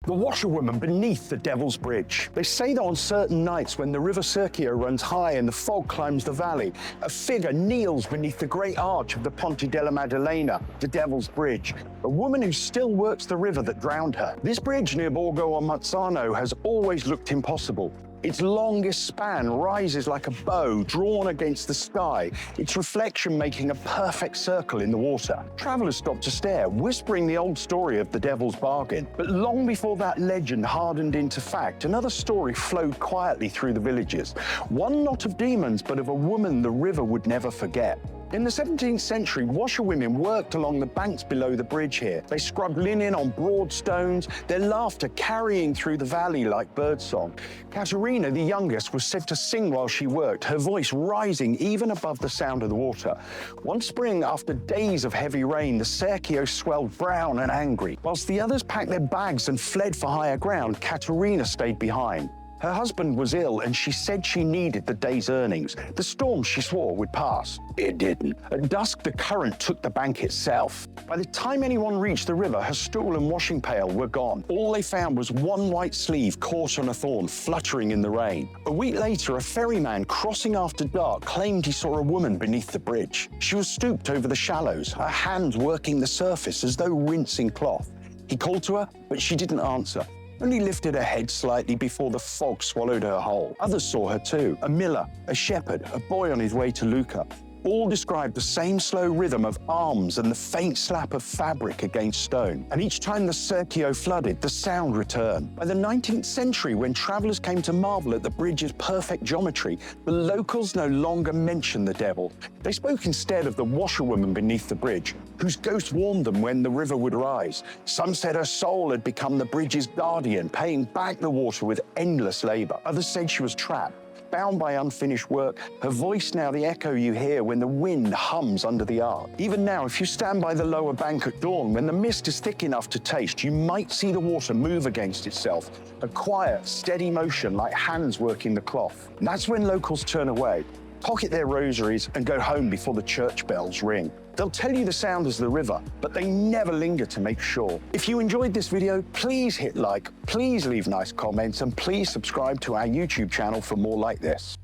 The Washerwoman beneath the Devil's Bridge. They say that on certain nights when the river Serchio runs high and the fog climbs the valley, a figure kneels beneath the great arch of the Ponte della Maddalena, the Devil's Bridge, a woman who still works the river that drowned her. This bridge near Borgo on Mozzano has always looked impossible. Its longest span rises like a bow drawn against the sky, its reflection making a perfect circle in the water. Travellers stop to stare, whispering the old story of the Devil's Bargain. But long before that legend hardened into fact, another story flowed quietly through the villages. One not of demons, but of a woman the river would never forget. In the 17th century, washerwomen worked along the banks below the bridge here. They scrubbed linen on broad stones, their laughter carrying through the valley like birdsong. Caterina, the youngest, was said to sing while she worked, her voice rising even above the sound of the water. One spring, after days of heavy rain, the Serchio swelled brown and angry. Whilst the others packed their bags and fled for higher ground, Caterina stayed behind. Her husband was ill, and she said she needed the day's earnings. The storm, she swore, would pass. It didn't. At dusk, the current took the bank itself. By the time anyone reached the river, her stool and washing pail were gone. All they found was one white sleeve caught on a thorn, fluttering in the rain. A week later, a ferryman crossing after dark claimed he saw a woman beneath the bridge. She was stooped over the shallows, her hands working the surface as though rinsing cloth. He called to her, but she didn't answer. Only lifted her head slightly before the fog swallowed her whole. Others saw her too, a miller, a shepherd, a boy on his way to Lucca. All described the same slow rhythm of arms and the faint slap of fabric against stone. And each time the Serchio flooded, the sound returned. By the 19th century, when travellers came to marvel at the bridge's perfect geometry, the locals no longer mentioned the devil. They spoke instead of the washerwoman beneath the bridge, whose ghost warned them when the river would rise. Some said her soul had become the bridge's guardian, paying back the water with endless labour. Others said she was trapped, bound by unfinished work, her voice now the echo you hear when the wind hums under the arch. Even now, if you stand by the lower bank at dawn, when the mist is thick enough to taste, you might see the water move against itself, a quiet, steady motion like hands working the cloth. And that's when locals turn away, pocket their rosaries, and go home before the church bells ring. They'll tell you the sound is the river, but they never linger to make sure. If you enjoyed this video, please hit like, please leave nice comments, and please subscribe to our YouTube channel for more like this.